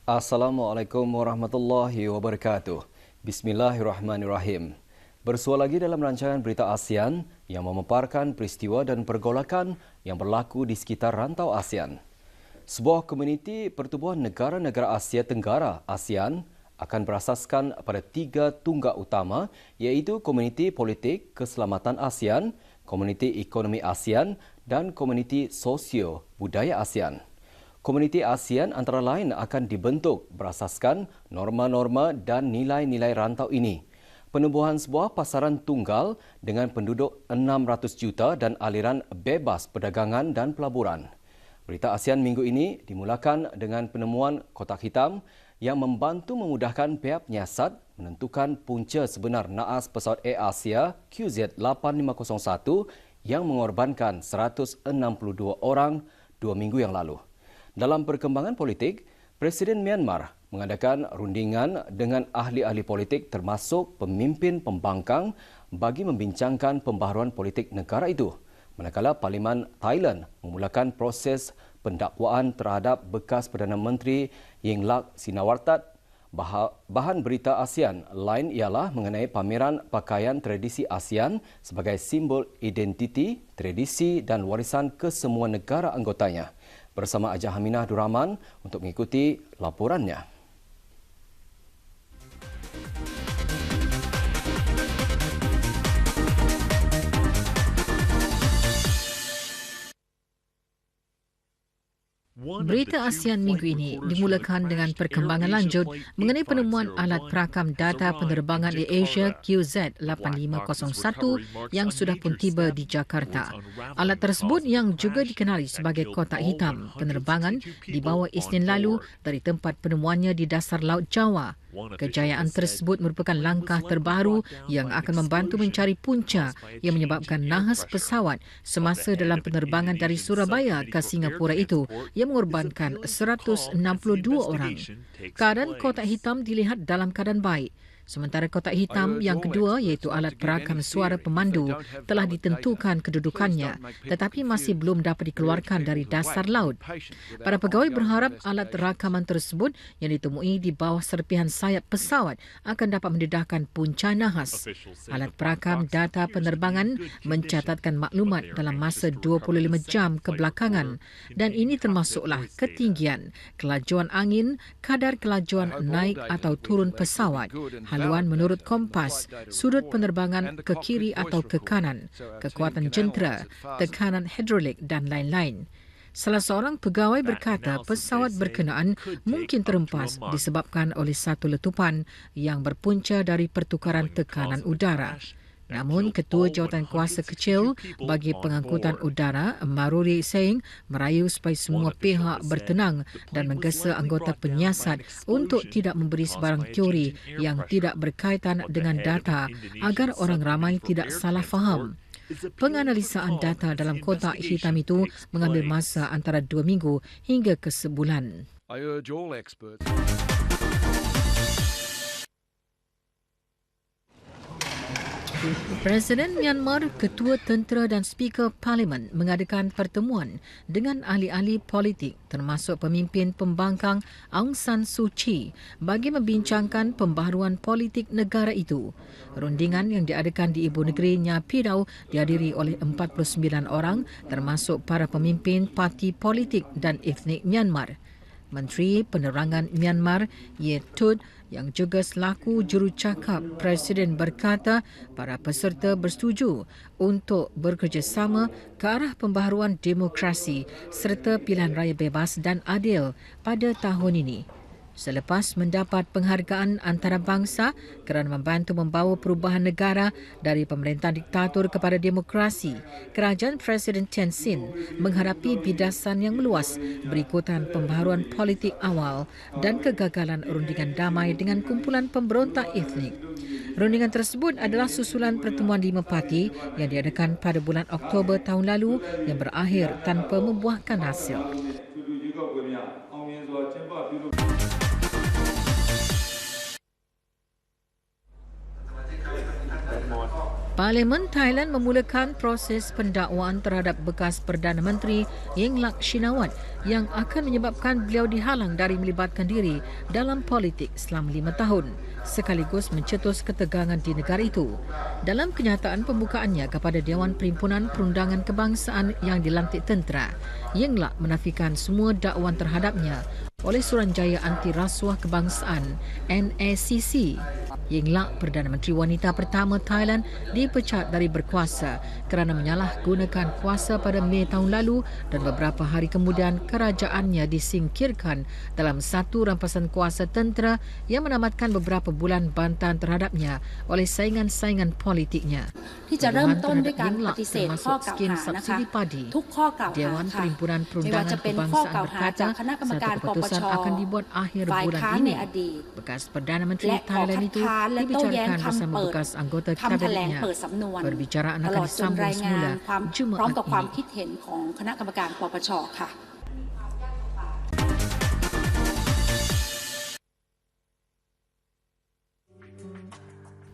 Assalamualaikum warahmatullahi wabarakatuh. Bismillahirrahmanirrahim. Bersua lagi dalam rancangan berita ASEAN yang memaparkan peristiwa dan pergolakan yang berlaku di sekitar rantau ASEAN. Sebuah komuniti pertubuhan negara-negara Asia Tenggara ASEAN akan berasaskan pada 3 tunggak utama iaitu Komuniti Politik Keselamatan ASEAN, Komuniti Ekonomi ASEAN dan Komuniti Sosio Budaya ASEAN. Komuniti ASEAN antara lain akan dibentuk berasaskan norma-norma dan nilai-nilai rantau ini. Penubuhan sebuah pasaran tunggal dengan penduduk 600 juta dan aliran bebas perdagangan dan pelaburan. Berita ASEAN minggu ini dimulakan dengan penemuan kotak hitam yang membantu memudahkan pihak penyiasat menentukan punca sebenar naas pesawat Air Asia QZ8501 yang mengorbankan 162 orang 2 minggu yang lalu. Dalam perkembangan politik, Presiden Myanmar mengadakan rundingan dengan ahli-ahli politik termasuk pemimpin pembangkang bagi membincangkan pembaharuan politik negara itu. Manakala Parlimen Thailand memulakan proses pendakwaan terhadap bekas Perdana Menteri Yingluck Shinawatra. Bahan berita ASEAN lain ialah mengenai pameran pakaian tradisi ASEAN sebagai simbol identiti, tradisi dan warisan kesemua negara anggotanya. Bersama Ajah Haminah Duraman untuk mengikuti laporannya. Berita ASEAN minggu ini dimulakan dengan perkembangan lanjut mengenai penemuan alat perakam data penerbangan AirAsia QZ8501 yang sudah pun tiba di Jakarta. Alat tersebut yang juga dikenali sebagai kotak hitam penerbangan dibawa Isnin lalu dari tempat penemuannya di dasar Laut Jawa. Kejayaan tersebut merupakan langkah terbaru yang akan membantu mencari punca yang menyebabkan nahas pesawat semasa dalam penerbangan dari Surabaya ke Singapura itu yang mengorbankan 162 orang. Keadaan kotak hitam dilihat dalam keadaan baik. Sementara kotak hitam yang kedua iaitu alat perakam suara pemandu telah ditentukan kedudukannya tetapi masih belum dapat dikeluarkan dari dasar laut. Para pegawai berharap alat rakaman tersebut yang ditemui di bawah serpihan sayap pesawat akan dapat mendedahkan punca nahas. Alat perakam data penerbangan mencatatkan maklumat dalam masa 25 jam kebelakangan dan ini termasuklah ketinggian, kelajuan angin, kadar kelajuan naik atau turun pesawat, haluan menurut kompas, sudut penerbangan ke kiri atau ke kanan, kekuatan jentera, tekanan hidrolik dan lain-lain. Salah seorang pegawai berkata pesawat berkenaan mungkin terhempas disebabkan oleh satu letupan yang berpunca dari pertukaran tekanan udara. Namun, Ketua Jawatankuasa Kecil bagi Pengangkutan Udara, Maruri Singh, merayu supaya semua pihak bertenang dan menggesa anggota penyiasat untuk tidak memberi sebarang teori yang tidak berkaitan dengan data agar orang ramai tidak salah faham. Penganalisaan data dalam kotak hitam itu mengambil masa antara 2 minggu hingga ke sebulan. I urge all experts. Presiden Myanmar, Ketua Tentera dan Speaker Parlimen mengadakan pertemuan dengan ahli-ahli politik termasuk pemimpin pembangkang Aung San Suu Kyi bagi membincangkan pembaharuan politik negara itu. Rundingan yang diadakan di ibu negeri Naypyidaw dihadiri oleh 49 orang termasuk para pemimpin parti politik dan etnik Myanmar. Menteri Penerangan Myanmar, Ye Tut, yang juga selaku jurucakap Presiden berkata para peserta bersetuju untuk bekerjasama ke arah pembaharuan demokrasi serta pilihan raya bebas dan adil pada tahun ini. Selepas mendapat penghargaan antarabangsa kerana membantu membawa perubahan negara dari pemerintahan diktator kepada demokrasi, kerajaan Presiden Tenzin menghadapi bidasan yang meluas berikutan pembaharuan politik awal dan kegagalan rundingan damai dengan kumpulan pemberontak etnik. Rundingan tersebut adalah susulan pertemuan 5 parti yang diadakan pada bulan Oktober tahun lalu yang berakhir tanpa membuahkan hasil. Parlimen Thailand memulakan proses pendakwaan terhadap bekas Perdana Menteri Yingluck Shinawatra yang akan menyebabkan beliau dihalang dari melibatkan diri dalam politik selama 5 tahun, sekaligus mencetus ketegangan di negara itu. Dalam kenyataan pembukaannya kepada Dewan Perhimpunan Perundangan Kebangsaan yang dilantik tentera, Yingluck menafikan semua dakwaan terhadapnya oleh Suruhanjaya Anti Rasuah Kebangsaan NACC. Yingluck, Perdana Menteri wanita pertama Thailand, dipecat dari berkuasa kerana menyalahgunakan kuasa pada Mei tahun lalu dan beberapa hari kemudian kerajaannya disingkirkan dalam satu rampasan kuasa tentera yang menamatkan beberapa bulan bantahan terhadapnya oleh saingan-saingan politiknya. ที่จะเริ่มต้นด้วยการปฏิเสธข้อกล่าว skim หานะคะ subsidi padi. ทุกข้อกล่าวหา Dewan ค่ะ Perhimpunan ไม่ว่า Perundangan จะเป็นข้อกล่าว Kebangsaan หา berkata จากคณะกรรมการ satu ปป keputusan ช akan dibuat akhir ฝ่าย bulan ค้านใน ini. อดีต Bekas Perdana Menteri และขอ Thailand คัด itu ค้านและโต้แย้ง dibicarakan คำ bersama เปิด bekas anggota คำแถลง kabinetnya. เปิดสำนวน Perbicaraan ต akan ลอดจน disambung รายงาน semula ความพร้อม Jumaat กับความ ini. คิดเห็นของคณะกรรมการปปชค่ะ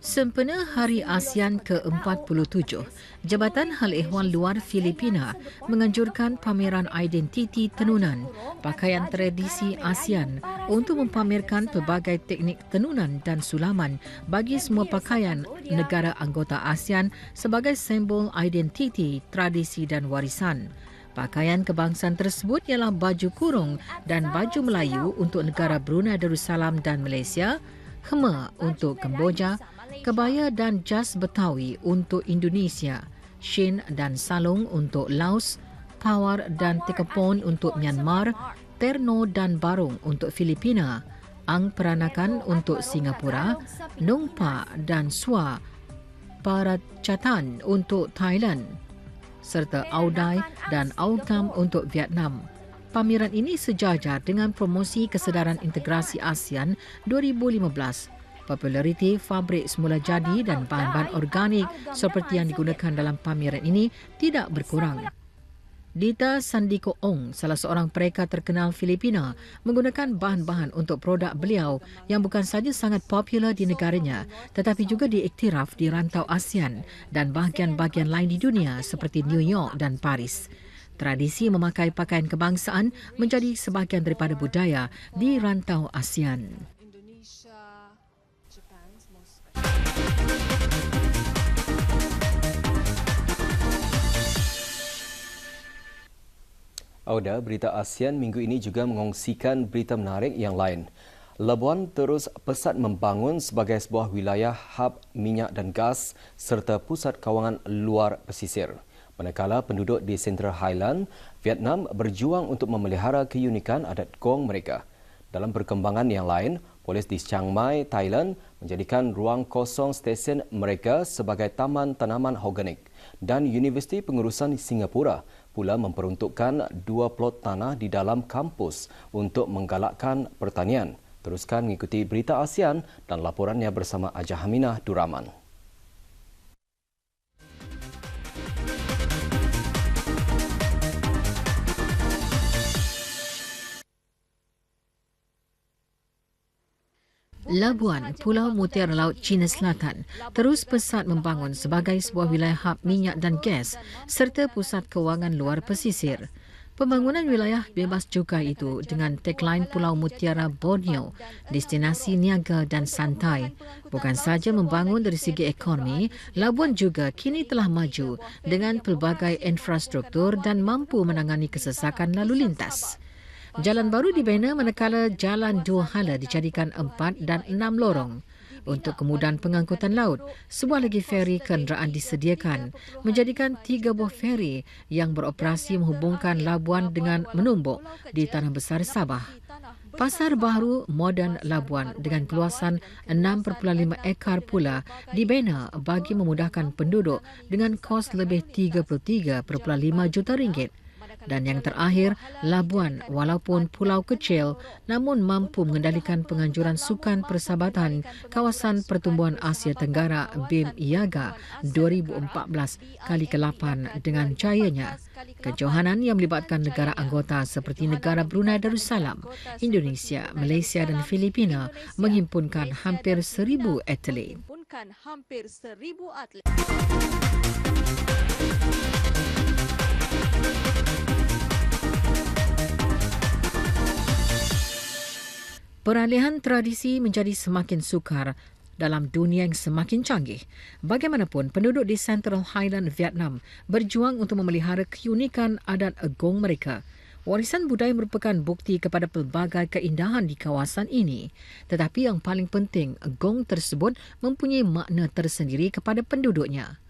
Sempena Hari ASEAN ke-47, Jabatan Hal Ehwal Luar Filipina menganjurkan pameran identiti tenunan pakaian tradisi ASEAN untuk mempamerkan pelbagai teknik tenunan dan sulaman bagi semua pakaian negara anggota ASEAN sebagai simbol identiti, tradisi dan warisan. Pakaian kebangsaan tersebut ialah baju kurung dan baju Melayu untuk negara Brunei Darussalam dan Malaysia, khmer untuk Kemboja, kebaya dan jas Betawi untuk Indonesia, shin dan salung untuk Laos, pawar dan tekepon untuk Myanmar, terno dan barung untuk Filipina, ang peranakan untuk Singapura, nungpa dan swa paracatan untuk Thailand, serta audai dan autam untuk Vietnam. Pameran ini sejajar dengan promosi kesedaran integrasi ASEAN 2015. Populariti fabrik semula jadi dan bahan-bahan organik seperti yang digunakan dalam pameran ini tidak berkurang. Dita Sandiko Ong, salah seorang pereka terkenal Filipina, menggunakan bahan-bahan untuk produk beliau yang bukan saja sangat popular di negaranya tetapi juga diiktiraf di rantau ASEAN dan bahagian-bahagian lain di dunia seperti New York dan Paris. Tradisi memakai pakaian kebangsaan menjadi sebahagian daripada budaya di rantau ASEAN. Auda, berita ASEAN minggu ini juga mengongsikan berita menarik yang lain. Labuan terus pesat membangun sebagai sebuah wilayah hub minyak dan gas serta pusat kawangan luar pesisir. Manakala penduduk di Central Highland, Vietnam berjuang untuk memelihara keunikan adat Gong mereka. Dalam perkembangan yang lain, polis di Chiang Mai, Thailand menjadikan ruang kosong stesen mereka sebagai taman tanaman organik dan Universiti Pengurusan Singapura pula memperuntukkan 2 plot tanah di dalam kampus untuk menggalakkan pertanian. Teruskan mengikuti berita ASEAN dan laporannya bersama Ajah Haminah Duraman. Labuan, Pulau Mutiara Laut China Selatan, terus pesat membangun sebagai sebuah wilayah hub minyak dan gas serta pusat kewangan luar pesisir. Pembangunan wilayah bebas cukai itu dengan tagline Pulau Mutiara Borneo, destinasi niaga dan santai, bukan saja membangun dari segi ekonomi, Labuan juga kini telah maju dengan pelbagai infrastruktur dan mampu menangani kesesakan lalu lintas. Jalan baru dibina manakala jalan 2 hala dijadikan 4 dan 6 lorong. Untuk kemudahan pengangkutan laut, sebuah lagi feri kenderaan disediakan, menjadikan 3 buah feri yang beroperasi menghubungkan Labuan dengan menumbuk di Tanah Besar Sabah. Pasar baru moden Labuan dengan keluasan 6.5 ekar pula dibina bagi memudahkan penduduk dengan kos lebih 33.5 juta ringgit. Dan yang terakhir, Labuan walaupun pulau kecil namun mampu mengendalikan penganjuran Sukan Persahabatan Kawasan Pertumbuhan Asia Tenggara BIM IAGA 2014 kali ke-8 dengan jayanya. Kejohanan yang melibatkan negara anggota seperti negara Brunei Darussalam, Indonesia, Malaysia dan Filipina menghimpunkan hampir 1,000 atlet. melibatkan hampir 1,000 atlet. Peralihan tradisi menjadi semakin sukar dalam dunia yang semakin canggih. Bagaimanapun, penduduk di Central Highland, Vietnam berjuang untuk memelihara keunikan adat Agong mereka. Warisan budaya merupakan bukti kepada pelbagai keindahan di kawasan ini. Tetapi yang paling penting, Agong tersebut mempunyai makna tersendiri kepada penduduknya.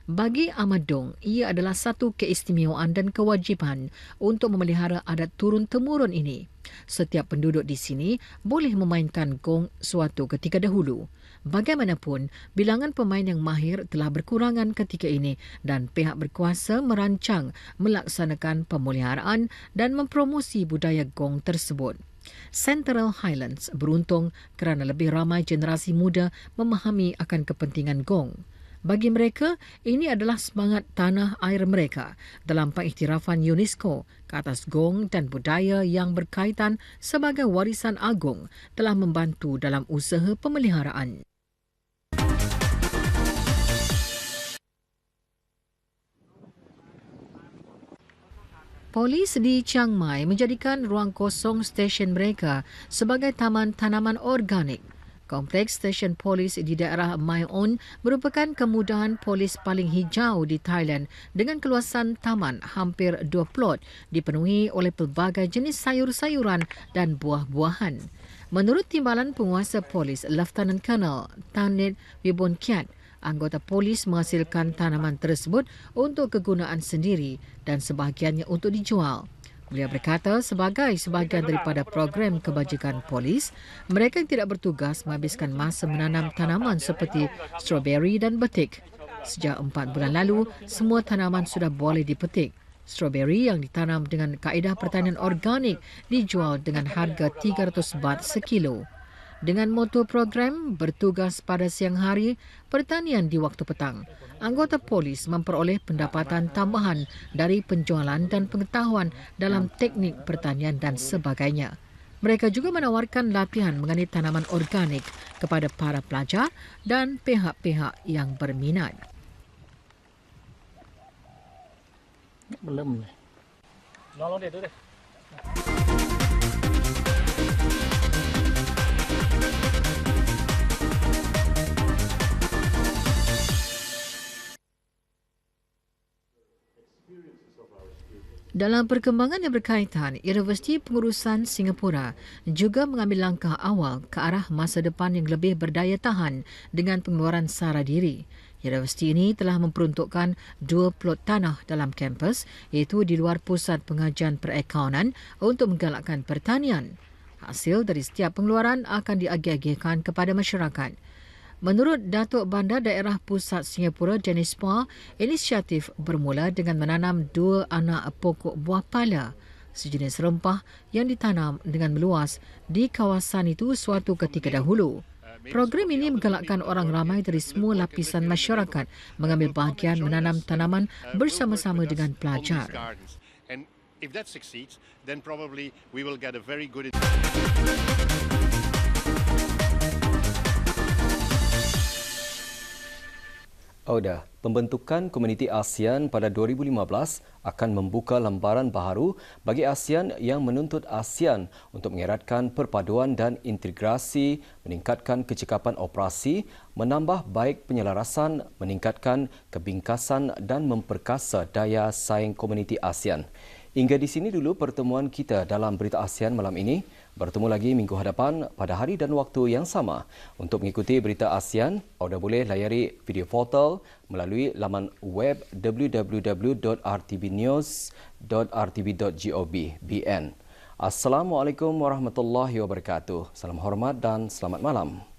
Bagi Ahmad Dong, ia adalah satu keistimewaan dan kewajipan untuk memelihara adat turun-temurun ini. Setiap penduduk di sini boleh memainkan gong suatu ketika dahulu. Bagaimanapun, bilangan pemain yang mahir telah berkurangan ketika ini dan pihak berkuasa merancang melaksanakan pemeliharaan dan mempromosi budaya gong tersebut. Central Highlands beruntung kerana lebih ramai generasi muda memahami akan kepentingan gong. Bagi mereka, ini adalah semangat tanah air mereka dalam pengiktirafan UNESCO ke atas gong dan budaya yang berkaitan sebagai warisan agung telah membantu dalam usaha pemeliharaan. Polis di Chiang Mai menjadikan ruang kosong stesen mereka sebagai taman tanaman organik. Kompleks stesen polis di daerah Mai On merupakan kemudahan polis paling hijau di Thailand dengan keluasan taman hampir 2 plot dipenuhi oleh pelbagai jenis sayur-sayuran dan buah-buahan. Menurut timbalan penguasa polis Lieutenant Colonel Tanit Wibonkiat, anggota polis menghasilkan tanaman tersebut untuk kegunaan sendiri dan sebahagiannya untuk dijual. Beliau berkata sebagai sebahagian daripada program kebajikan polis, mereka yang tidak bertugas menghabiskan masa menanam tanaman seperti strawberry dan betik. Sejak 4 bulan lalu, semua tanaman sudah boleh dipetik. Strawberry yang ditanam dengan kaedah pertanian organik dijual dengan harga 300 baht sekilo. Dengan moto program bertugas pada siang hari, pertanian di waktu petang, anggota polis memperoleh pendapatan tambahan dari penjualan dan pengetahuan dalam teknik pertanian dan sebagainya. Mereka juga menawarkan latihan mengenai tanaman organik kepada para pelajar dan pihak-pihak yang berminat. Belum. Nolong dia tu deh. Dalam perkembangan yang berkaitan, Universiti Pengurusan Singapura juga mengambil langkah awal ke arah masa depan yang lebih berdaya tahan dengan pengeluaran sara diri. Universiti ini telah memperuntukkan 2 plot tanah dalam kampus iaitu di luar pusat pengajian perakaunan untuk menggalakkan pertanian. Hasil dari setiap pengeluaran akan diagih-agihkan kepada masyarakat. Menurut Datuk Bandar Daerah Pusat Singapura, Janice Phua, inisiatif bermula dengan menanam 2 anak pokok buah pala, sejenis rempah yang ditanam dengan meluas di kawasan itu suatu ketika dahulu. Program ini menggalakkan orang ramai dari semua lapisan masyarakat mengambil bahagian menanam tanaman bersama-sama dengan pelajar. And if that succeeds, then probably we will get a very good Auda, pembentukan Komuniti ASEAN pada 2015 akan membuka lembaran baharu bagi ASEAN yang menuntut ASEAN untuk mengeratkan perpaduan dan integrasi, meningkatkan kecekapan operasi, menambah baik penyelarasan, meningkatkan kebingkasan dan memperkasa daya saing Komuniti ASEAN. Hingga di sini dulu pertemuan kita dalam Berita ASEAN malam ini. Bertemu lagi minggu hadapan pada hari dan waktu yang sama. Untuk mengikuti Berita ASEAN, anda boleh layari video portal melalui laman web www.rtbnews.rtb.gov.bn. Assalamualaikum warahmatullahi wabarakatuh. Salam hormat dan selamat malam.